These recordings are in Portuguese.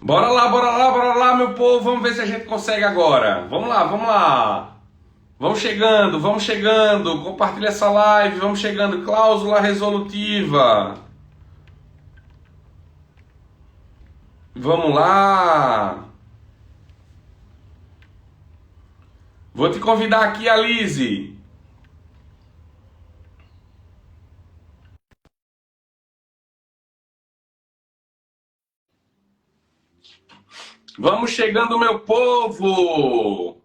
Bora lá, bora lá, bora lá, meu povo. Vamos ver se a gente consegue agora. Vamos lá, vamos lá. Vamos chegando, vamos chegando. Compartilha essa live, vamos chegando. Cláusula resolutiva. Vamos lá. Vou te convidar aqui, Alice. Vamos chegando, meu povo.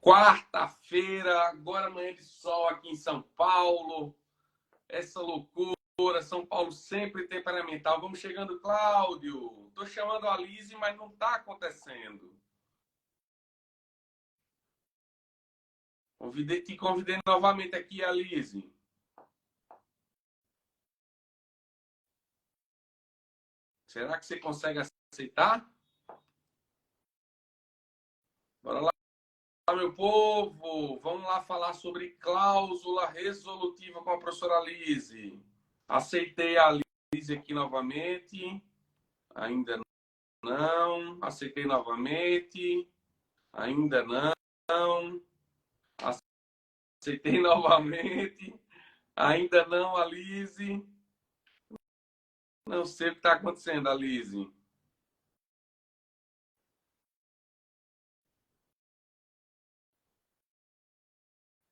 Quarta-feira, agora manhã de sol aqui em São Paulo. Essa loucura. São Paulo sempre temperamental. Vamos chegando, Cláudio. Tô chamando a Alice, mas não tá acontecendo. Te convidei novamente aqui, Alice. Será que você consegue aceitar? Bora lá, meu povo. Vamos lá falar sobre cláusula resolutiva com a professora Alice. Aceitei a Alice aqui novamente. Ainda não. Aceitei novamente. Ainda não. Aceitei novamente. Ainda não, Alice. Não sei o que está acontecendo, Alice.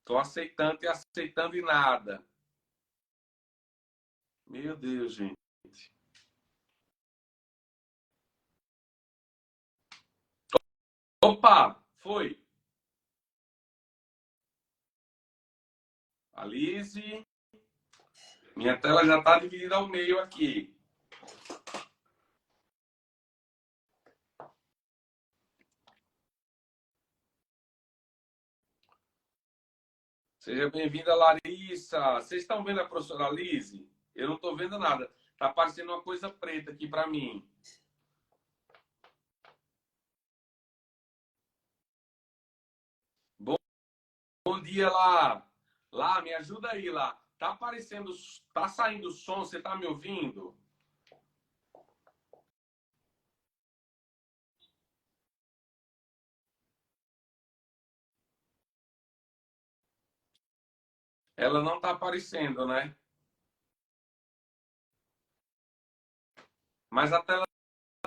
Estou aceitando e aceitando e nada. Meu Deus, gente. Opa, foi. Alice, minha tela já está dividida ao meio aqui. Seja bem-vinda, Larissa. Vocês estão vendo a professora Alice? Eu não estou vendo nada. Está aparecendo uma coisa preta aqui para mim. Bom dia, lá. Lá, me ajuda aí, lá. Tá aparecendo, tá saindo som, você tá me ouvindo? Ela não tá aparecendo, né? Mas a tela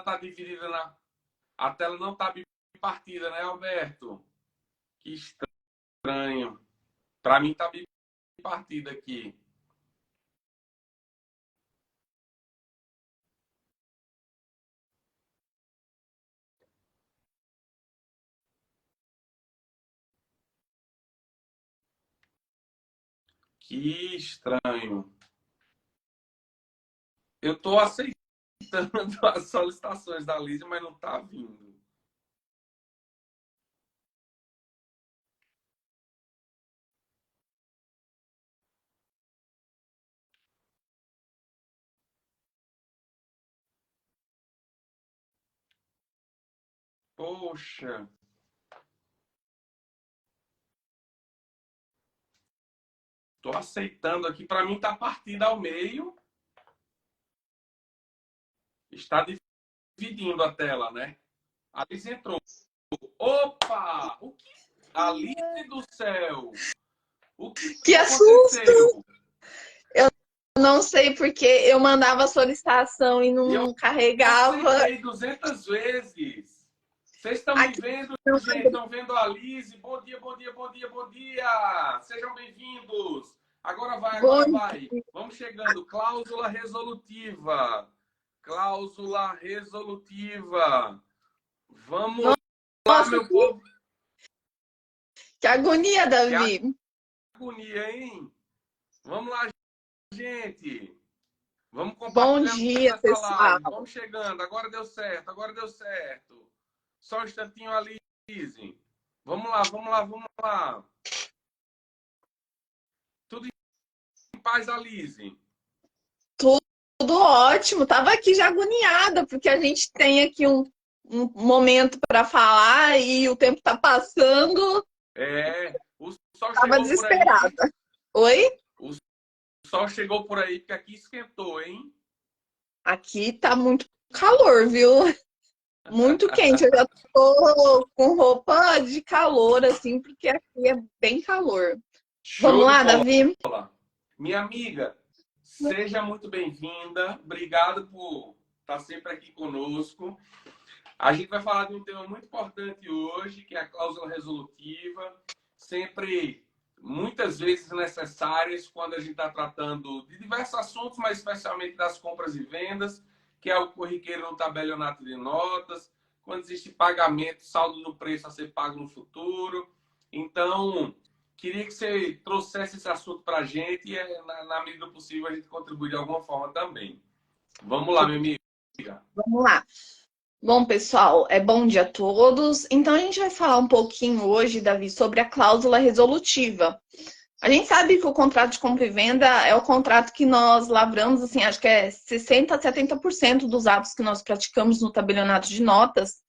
tá dividida na. A tela não tá bipartida, né, Alberto? Que estranho. Para mim tá bipartida aqui. Que estranho. Eu tô aceitando as solicitações da Lígia, mas não tá vindo. Poxa. Tô aceitando aqui. Para mim tá partida ao meio. Está dividindo a tela, né? A Alice entrou. Opa! O que? Alice do céu! O que Que assusto! aconteceu? Eu não sei porque eu mandava solicitação e E eu não carregava. aceitei 200 vezes. Vocês estão me Aqui vendo, não gente? Estão vendo a Alice? Bom dia, bom dia, bom dia, bom dia! Sejam bem-vindos! Agora vai, agora bom. vai. Vamos chegando. Cláusula resolutiva. Cláusula resolutiva. Vamos lá, Nossa, meu povo. que agonia, Que Davi. agonia, hein? Vamos lá, gente. Vamos Bom compartilhando dia, essa pessoal. live. Vamos chegando. Agora deu certo, agora deu certo. Só um instantinho, Alice. Vamos lá, vamos lá, vamos lá. Tudo em paz, Alice. Tudo ótimo. Tava aqui já agoniada, porque a gente tem aqui um momento para falar e o tempo tá passando. É, o sol Tava chegou por aí. desesperada. Oi? O sol chegou por aí, porque aqui esquentou, hein? Aqui tá muito calor, viu? Muito quente. Eu já tô com roupa de calor, assim, porque aqui é bem calor. Show Vamos de lá, Davi? bola. Minha amiga, seja muito bem-vinda. Obrigado por estar sempre aqui conosco. A gente vai falar de um tema muito importante hoje, que é a cláusula resolutiva. Sempre, muitas vezes necessárias quando a gente está tratando de diversos assuntos, mas especialmente das compras e vendas, que é o corriqueiro no tabelionato de notas, quando existe pagamento, saldo no preço a ser pago no futuro. Então, queria que você trouxesse esse assunto para a gente e, na medida do possível, a gente contribui de alguma forma também. Vamos lá, minha amiga. Vamos lá. Bom, pessoal, bom dia a todos. Então, a gente vai falar um pouquinho hoje, Davi, sobre a cláusula resolutiva. A gente sabe que o contrato de compra e venda é o contrato que nós lavramos, assim, acho que é 60% a 70% dos atos que nós praticamos no tabelionato de notas.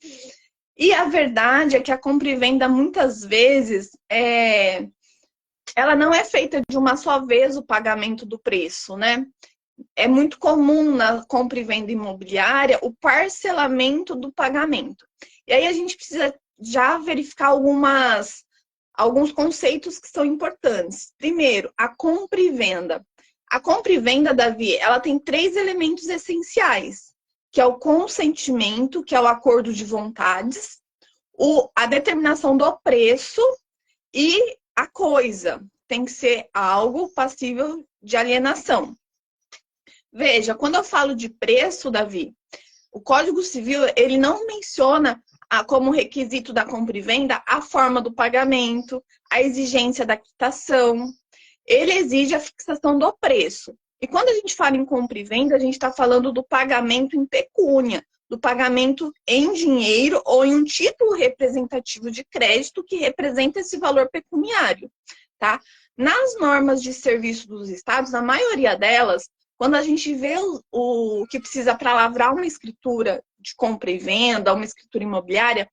E a verdade é que a compra e venda, muitas vezes, ela não é feita de uma só vez o pagamento do preço, né? É muito comum na compra e venda imobiliária o parcelamento do pagamento. E aí a gente precisa já verificar alguns conceitos que são importantes. Primeiro, a compra e venda. A compra e venda, Davi, ela tem 3 elementos essenciais, que é o consentimento, que é o acordo de vontades, a determinação do preço e a coisa. Tem que ser algo passível de alienação. Veja, quando eu falo de preço, Davi, o Código Civil, ele não menciona como requisito da compra e venda a forma do pagamento, a exigência da quitação. Ele exige a fixação do preço. E quando a gente fala em compra e venda, a gente está falando do pagamento em pecúnia, do pagamento em dinheiro ou em um título representativo de crédito que representa esse valor pecuniário, tá? Nas normas de serviço dos estados, a maioria delas, quando a gente vê o que precisa para lavrar uma escritura de compra e venda, uma escritura imobiliária,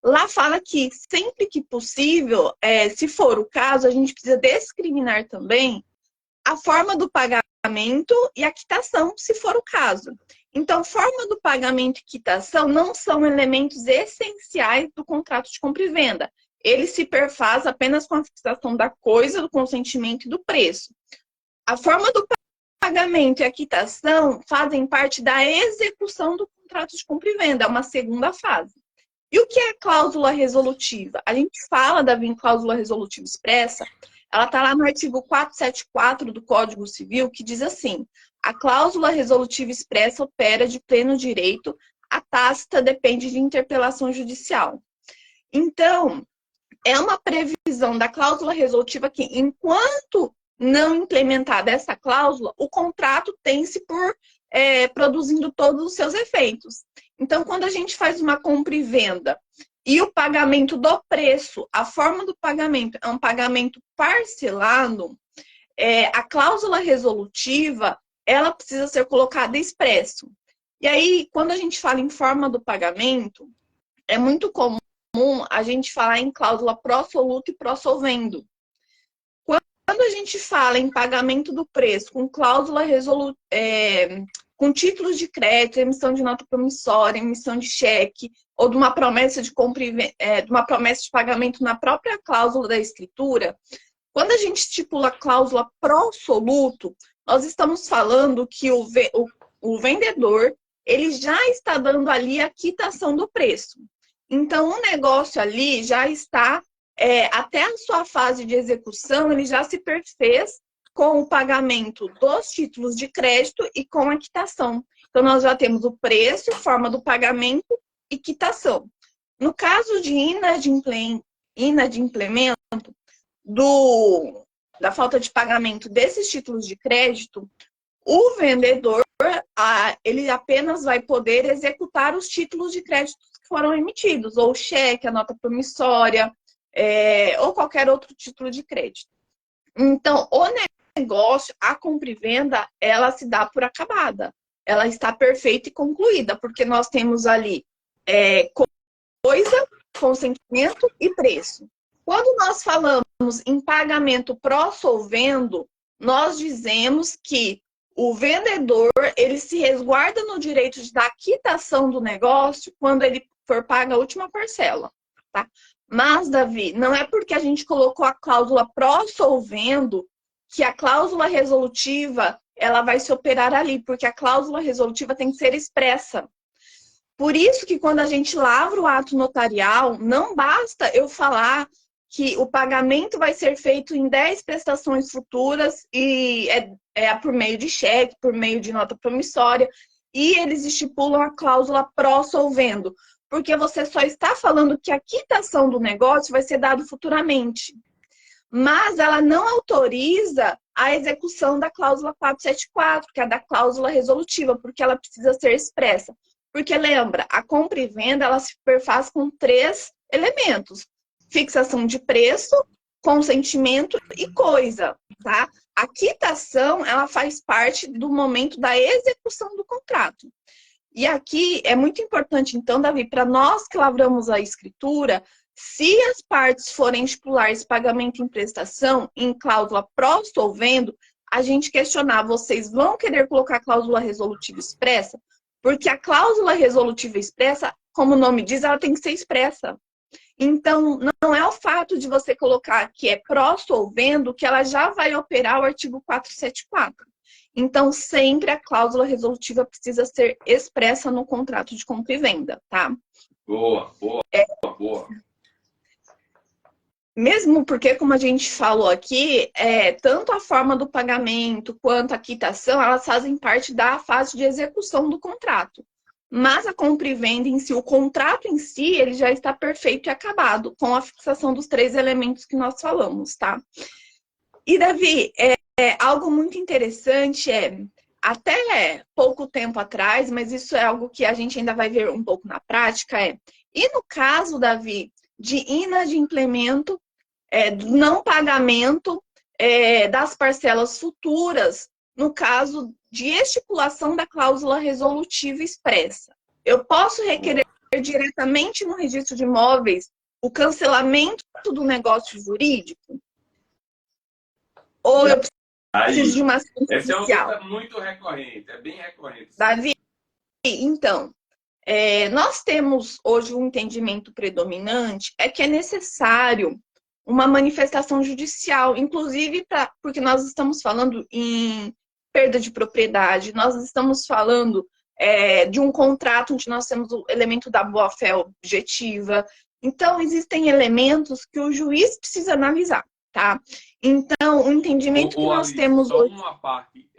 lá fala que sempre que possível, se for o caso, a gente precisa discriminar também a forma do pagamento e a quitação, se for o caso. Então, forma do pagamento e quitação não são elementos essenciais do contrato de compra e venda. Ele se perfaz apenas com a fixação da coisa, do consentimento e do preço. A forma do pagamento e a quitação fazem parte da execução do contrato de compra e venda, é uma segunda fase. E o que é cláusula resolutiva? A gente fala, Davi, em cláusula resolutiva expressa, ela está lá no artigo 474 do Código Civil, que diz assim: a cláusula resolutiva expressa opera de pleno direito, a tácita depende de interpelação judicial. Então, é uma previsão da cláusula resolutiva que, enquanto não implementada essa cláusula, o contrato tem-se por produzindo todos os seus efeitos. Então, quando a gente faz uma compra e venda e o pagamento do preço, a forma do pagamento é um pagamento parcelado, a cláusula resolutiva, ela precisa ser colocada expresso. E aí, quando a gente fala em forma do pagamento, é muito comum a gente falar em cláusula pró-soluto e pró-solvendo. Quando a gente fala em pagamento do preço com cláusula com títulos de crédito, emissão de nota promissória, emissão de cheque, ou de uma promessa de compra de uma promessa de pagamento na própria cláusula da escritura, quando a gente estipula a cláusula pró-soluto, nós estamos falando que o vendedor ele já está dando ali a quitação do preço. Então, o negócio ali já está, até a sua fase de execução, ele já se perfez com o pagamento dos títulos de crédito e com a quitação. Então, nós já temos o preço, forma do pagamento e quitação. No caso de inadimplemento da falta de pagamento desses títulos de crédito, o vendedor ele apenas vai poder executar os títulos de crédito que foram emitidos, ou o cheque, a nota promissória, ou qualquer outro título de crédito. Então, o negócio, a compra e venda, ela se dá por acabada. Ela está perfeita e concluída, porque nós temos ali coisa, consentimento e preço. Quando nós falamos em pagamento pró-solvendo, nós dizemos que O vendedor, ele se resguarda no direito da quitação do negócio quando ele for pagar a última parcela, tá? Mas, Davi, não é porque a gente colocou a cláusula pró-solvendo que a cláusula resolutiva ela vai se operar ali, porque a cláusula resolutiva tem que ser expressa. Por isso que quando a gente lavra o ato notarial, não basta eu falar que o pagamento vai ser feito em 10 prestações futuras e é por meio de cheque, por meio de nota promissória, e eles estipulam a cláusula pró-solvendo, porque você só está falando que a quitação do negócio vai ser dado futuramente. Mas ela não autoriza a execução da cláusula 474, que é da cláusula resolutiva, porque ela precisa ser expressa. Porque lembra, a compra e venda ela se perfaz com 3 elementos: fixação de preço, consentimento e coisa, tá? A quitação ela faz parte do momento da execução do contrato. E aqui é muito importante, então, Davi, para nós que lavramos a escritura, se as partes forem estipular esse pagamento em prestação em cláusula pró-solvendo, a gente questionar, vocês vão querer colocar cláusula resolutiva expressa? Porque a cláusula resolutiva expressa, como o nome diz, ela tem que ser expressa. Então, não é o fato de você colocar que é pró-solvendo que ela já vai operar o artigo 474. Então, sempre a cláusula resolutiva precisa ser expressa no contrato de compra e venda, tá? Boa. Mesmo porque, como a gente falou aqui, tanto a forma do pagamento quanto a quitação, elas fazem parte da fase de execução do contrato. Mas a compra e venda em si, o contrato em si, ele já está perfeito e acabado com a fixação dos 3 elementos que nós falamos, tá? E, Davi, algo muito interessante até pouco tempo atrás, mas isso é algo que a gente ainda vai ver um pouco na prática, e no caso, Davi, de inadimplemento, do não pagamento das parcelas futuras, no caso de estipulação da cláusula resolutiva expressa. Eu posso requerer diretamente no registro de imóveis o cancelamento do negócio jurídico? Ou eu preciso de uma ação Essa é uma judicial? coisa muito recorrente, é bem recorrente. Davi, então, nós temos hoje um entendimento predominante que é necessário uma manifestação judicial, inclusive porque nós estamos falando em perda de propriedade, nós estamos falando de um contrato onde nós temos o elemento da boa-fé objetiva. Então, existem elementos que o juiz precisa analisar, tá? Então, o entendimento que nós temos só hoje... uma parte,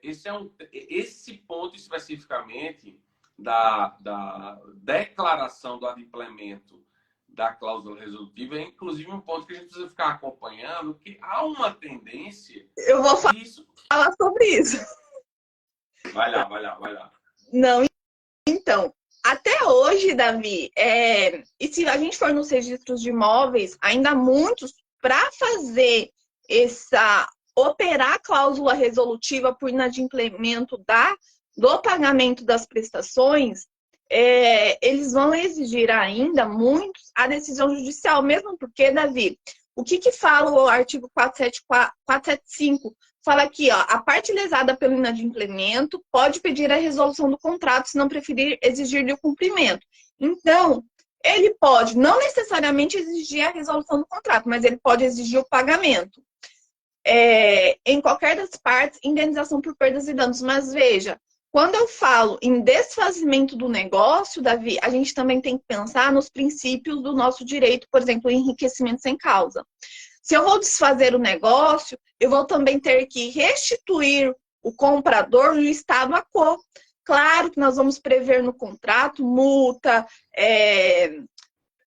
esse ponto especificamente da declaração do adimplemento da cláusula resolutiva é inclusive um ponto que a gente precisa ficar acompanhando, que há uma tendência... Eu vou falar sobre isso. Vai lá. Não, então, até hoje, Davi, e se a gente for nos registros de imóveis, ainda há muitos para fazer operar a cláusula resolutiva por inadimplemento do pagamento das prestações, eles vão exigir ainda muitos a decisão judicial, mesmo porque, Davi, o que fala o artigo 475? Fala aqui, ó, a parte lesada pelo inadimplemento pode pedir a resolução do contrato se não preferir exigir-lhe o cumprimento. Então, ele pode não necessariamente exigir a resolução do contrato, mas ele pode exigir o pagamento. Em qualquer das partes, indenização por perdas e danos. Mas veja, quando eu falo em desfazimento do negócio, Davi, a gente também tem que pensar nos princípios do nosso direito, por exemplo, enriquecimento sem causa. Se eu vou desfazer o negócio, eu vou também ter que restituir o comprador no estado a quo. Claro que nós vamos prever no contrato multa,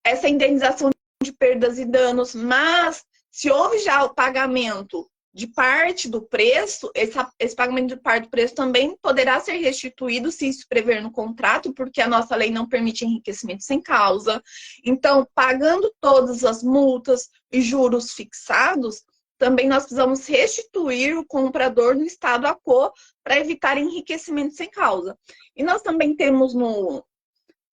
essa indenização de perdas e danos, mas se houve já o pagamento de parte do preço, esse pagamento de parte do preço também poderá ser restituído se isso prever no contrato, porque a nossa lei não permite enriquecimento sem causa. Então, pagando todas as multas e juros fixados, também nós precisamos restituir o comprador no estado a quo para evitar enriquecimento sem causa. E nós também temos no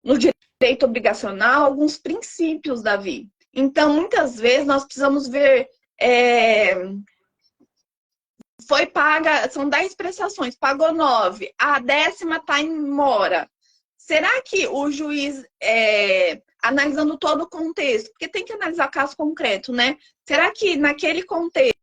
direito obrigacional alguns princípios, Davi. Então, muitas vezes, nós precisamos ver foi paga, são 10 prestações, pagou 9, a 10ª está em mora. Será que o juiz, analisando todo o contexto, porque tem que analisar caso concreto, né? Será que naquele contexto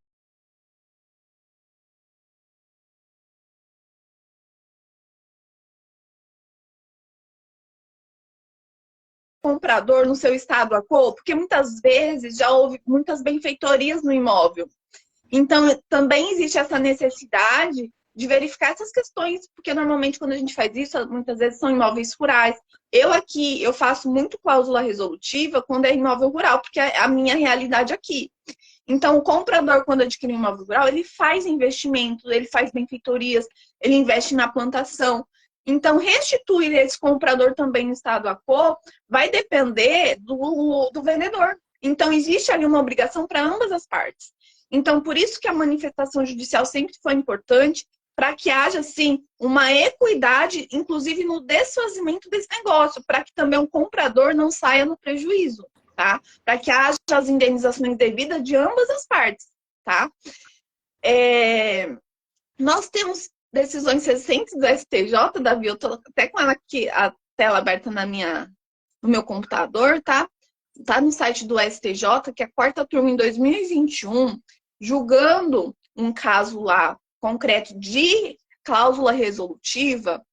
comprador no seu estado a quo? Porque muitas vezes já houve muitas benfeitorias no imóvel. Então, também existe essa necessidade de verificar essas questões, porque normalmente quando a gente faz isso, muitas vezes são imóveis rurais. Eu faço muito cláusula resolutiva quando é imóvel rural, porque é a minha realidade aqui. Então, o comprador, quando adquire um imóvel rural, ele faz investimentos, ele faz benfeitorias, ele investe na plantação. Então, restituir esse comprador também no estado a quo vai depender do vendedor. Então, existe ali uma obrigação para ambas as partes. Então, por isso que a manifestação judicial sempre foi importante, para que haja, sim, uma equidade, inclusive no desfazimento desse negócio, para que também o comprador não saia no prejuízo, tá? Para que haja as indenizações devidas de ambas as partes, tá? Nós temos decisões recentes do STJ, Davi, eu estou até com ela aqui, a tela aberta no meu computador, tá? Tá no site do STJ, que é a 4ª turma em 2021, julgando um caso lá concreto de cláusula resolutiva,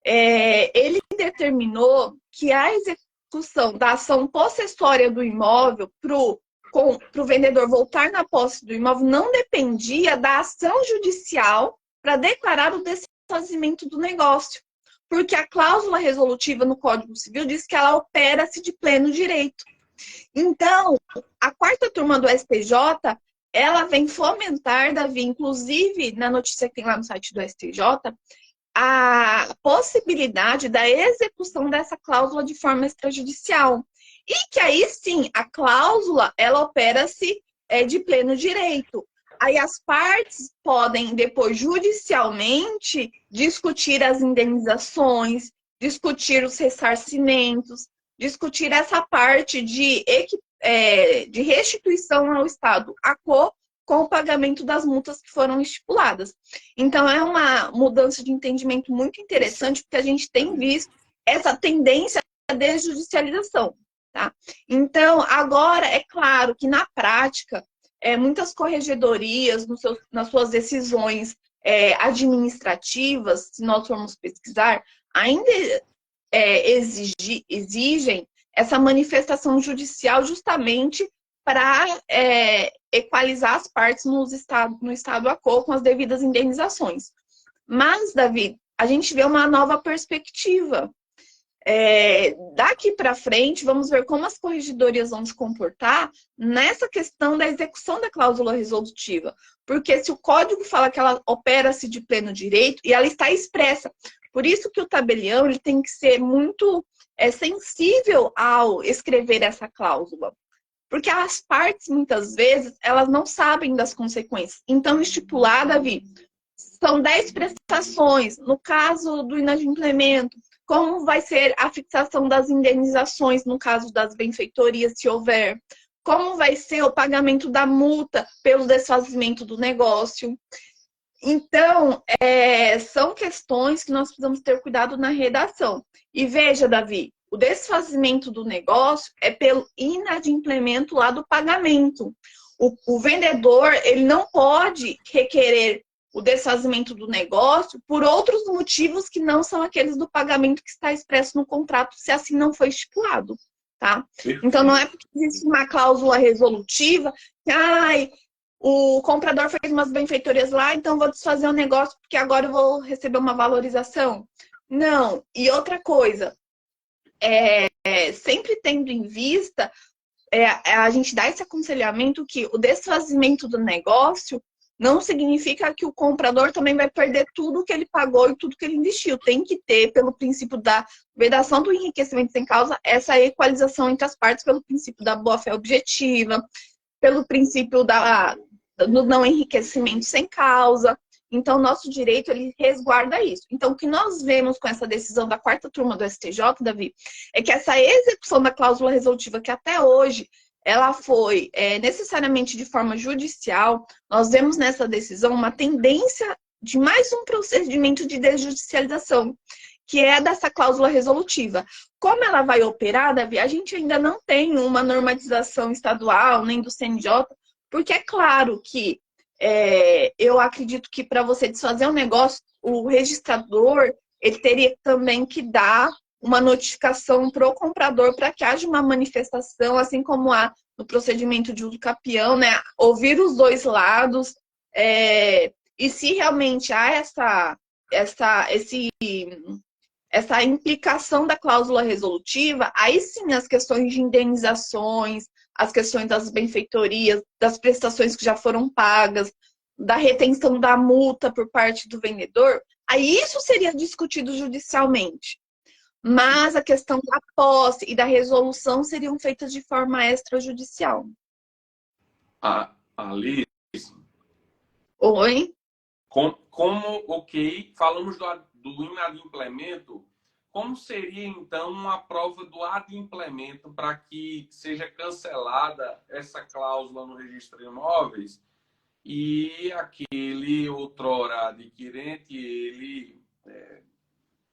ele determinou que a execução da ação possessória do imóvel para o vendedor voltar na posse do imóvel não dependia da ação judicial para declarar o desfazimento do negócio. Porque a cláusula resolutiva no Código Civil diz que ela opera-se de pleno direito. Então, a 4ª turma do STJ, ela vem fomentar, Davi, inclusive na notícia que tem lá no site do STJ, a possibilidade da execução dessa cláusula de forma extrajudicial. E que aí sim, a cláusula, ela opera-se de pleno direito. Aí as partes podem, depois, judicialmente, discutir as indenizações, discutir os ressarcimentos, discutir essa parte de restituição ao Estado a quo com o pagamento das multas que foram estipuladas. Então, é uma mudança de entendimento muito interessante, porque a gente tem visto essa tendência à desjudicialização, tá? Então, agora, é claro que na prática, muitas corregedorias, nas suas decisões administrativas, se nós formos pesquisar, ainda exigem essa manifestação judicial justamente para equalizar as partes no estado a quo com as devidas indenizações. Mas, Davi, a gente vê uma nova perspectiva. Daqui para frente, vamos ver como as corregedorias vão se comportar nessa questão da execução da cláusula resolutiva. Porque se o código fala que ela opera-se de pleno direito, e ela está expressa. Por isso que o tabelião ele tem que ser muito sensível ao escrever essa cláusula. Porque as partes, muitas vezes, elas não sabem das consequências. Então, estipular, Davi, são 10 prestações. No caso do inadimplemento, como vai ser a fixação das indenizações no caso das benfeitorias, se houver? Como vai ser o pagamento da multa pelo desfazimento do negócio? Então, são questões que nós precisamos ter cuidado na redação. E veja, Davi, o desfazimento do negócio é pelo inadimplemento lá do pagamento. O vendedor, ele não pode requerer o desfazimento do negócio por outros motivos que não são aqueles do pagamento que está expresso no contrato, se assim não foi estipulado, tá? Então, não é porque existe uma cláusula resolutiva que, o comprador fez umas benfeitorias lá, então vou desfazer o negócio porque agora eu vou receber uma valorização. Não. E outra coisa, sempre tendo em vista, a gente dá esse aconselhamento que o desfazimento do negócio não significa que o comprador também vai perder tudo que ele pagou e tudo que ele investiu. Tem que ter, pelo princípio da vedação do enriquecimento sem causa, essa equalização entre as partes pelo princípio da boa-fé objetiva, pelo princípio do não enriquecimento sem causa. Então, nosso direito, ele resguarda isso. Então, o que nós vemos com essa decisão da 4ª turma do STJ, Davi, é que essa execução da cláusula resolutiva, que até hoje ela foi necessariamente de forma judicial, nós vemos nessa decisão uma tendência de mais um procedimento de desjudicialização, que é dessa cláusula resolutiva. Como ela vai operar, Davi, a gente ainda não tem uma normatização estadual, nem do CNJ, porque é claro que eu acredito que para você desfazer um negócio, o registrador ele teria também que dar uma notificação para o comprador para que haja uma manifestação, assim como há no procedimento de uso capião, né? Ouvir os dois lados, e se realmente há essa implicação da cláusula resolutiva, aí sim as questões de indenizações, as questões das benfeitorias, das prestações que já foram pagas, da retenção da multa por parte do vendedor, aí isso seria discutido judicialmente. Mas a questão da posse e da resolução seriam feitas de forma extrajudicial. Alice, Oi? Ok, falamos do inadimplemento, como seria então uma prova do adimplemento para que seja cancelada essa cláusula no registro de imóveis e aquele outrora adquirente, ele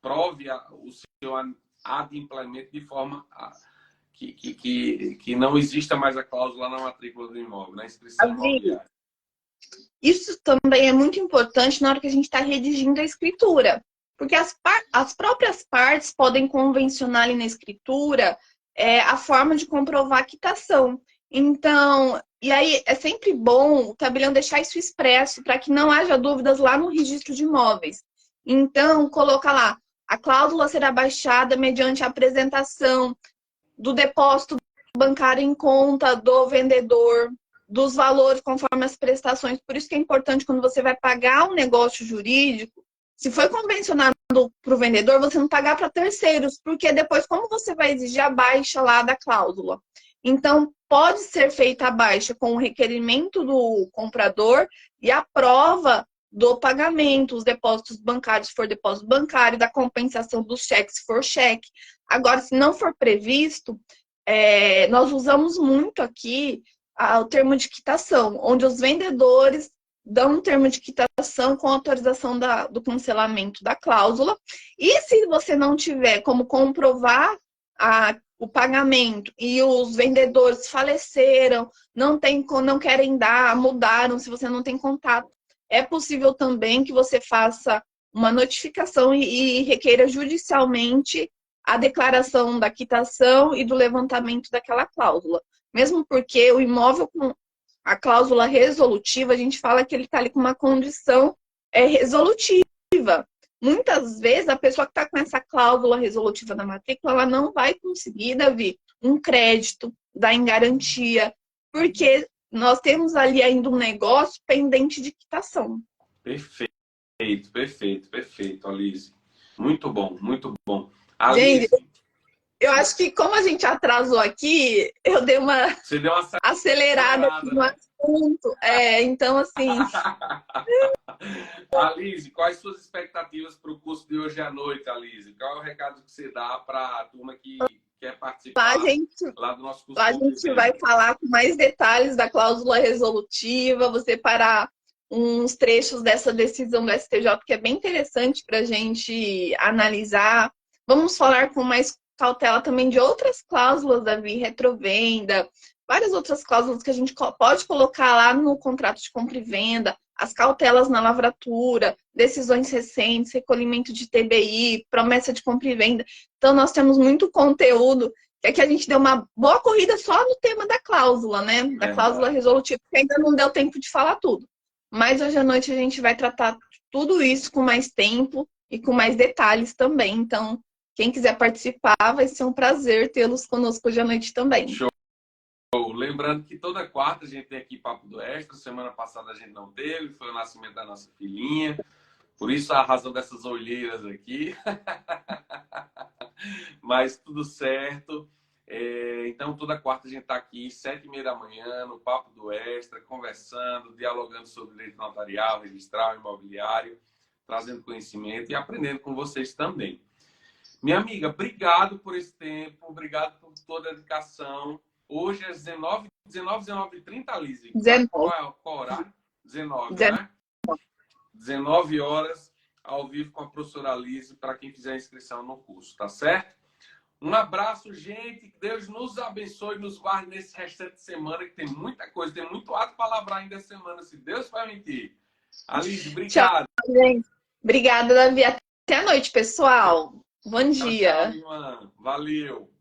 prove o seu adimplemento de forma que não exista mais a cláusula na matrícula do imóvel, na inscrição imobiliária. Isso também é muito importante na hora que a gente está redigindo a escritura. Porque as próprias partes podem convencionar ali na escritura a forma de comprovar a quitação. Então, e aí é sempre bom o tabelião deixar isso expresso para que não haja dúvidas lá no registro de imóveis. Então, coloca lá, a cláusula será baixada mediante a apresentação do depósito bancário em conta do vendedor, dos valores conforme as prestações. Por isso que é importante quando você vai pagar um negócio jurídico, se foi convencionado para o vendedor, você não pagar para terceiros, porque depois como você vai exigir a baixa lá da cláusula? Então, pode ser feita a baixa com o requerimento do comprador e a prova do pagamento, os depósitos bancários, se for depósito bancário, da compensação dos cheques, se for cheque. Agora, se não for previsto, nós usamos muito aqui o termo de quitação, onde os vendedores dão um termo de quitação com autorização do cancelamento da cláusula. E se você não tiver como comprovar o pagamento e os vendedores faleceram, não querem dar, mudaram, se você não tem contato, é possível também que você faça uma notificação e requeira judicialmente a declaração da quitação e do levantamento daquela cláusula. Mesmo porque o imóvel com a cláusula resolutiva, a gente fala que ele está ali com uma condição resolutiva. Muitas vezes, a pessoa que está com essa cláusula resolutiva da matrícula, ela não vai conseguir, Davi, um crédito, dar em garantia, porque nós temos ali ainda um negócio pendente de quitação. Perfeito, Alice. Muito bom, muito bom. Alice, gente, eu acho que como a gente atrasou aqui, eu dei uma acelerada aqui no assunto. Então, assim... Alice, quais suas expectativas para o curso de hoje à noite, Alice? Qual é o recado que você dá para a turma que quer participar lá do nosso curso? Lá a gente vai falar com mais detalhes da cláusula resolutiva, vou separar uns trechos dessa decisão do STJ, que é bem interessante para a gente analisar. Vamos falar com mais cautela também de outras cláusulas, Davi, retrovenda, várias outras cláusulas que a gente pode colocar lá no contrato de compra e venda, as cautelas na lavratura, decisões recentes, recolhimento de TBI, promessa de compra e venda. Então, nós temos muito conteúdo, que aqui a gente deu uma boa corrida só no tema da cláusula, né? Da cláusula resolutiva, que ainda não deu tempo de falar tudo. Mas hoje à noite a gente vai tratar tudo isso com mais tempo e com mais detalhes também. Então, quem quiser participar, vai ser um prazer tê-los conosco hoje à noite também. Show! Lembrando que toda quarta a gente tem aqui Papo do Extra. Semana passada a gente não teve, foi o nascimento da nossa filhinha. Por isso a razão dessas olheiras aqui. Mas tudo certo. Então toda quarta a gente está aqui, 7h30 da manhã, no Papo do Extra, conversando, dialogando sobre direito notarial, registral, imobiliário, trazendo conhecimento e aprendendo com vocês também. Minha amiga, obrigado por esse tempo, obrigado por toda a dedicação. Hoje é 19h30, Lise. 19. Qual é o horário? 19, 19. né? 19 horas, ao vivo com a professora Lise, para quem fizer inscrição no curso, tá certo? Um abraço, gente. Que Deus nos abençoe e nos guarde nesse restante de semana, que tem muita coisa, tem muito ato para lavrar ainda essa semana, se Deus permitir. Alice, obrigado. Tchau, gente. Obrigada, Davi. Até a noite, pessoal. Bom Tchau, dia. tchau, irmã. Valeu.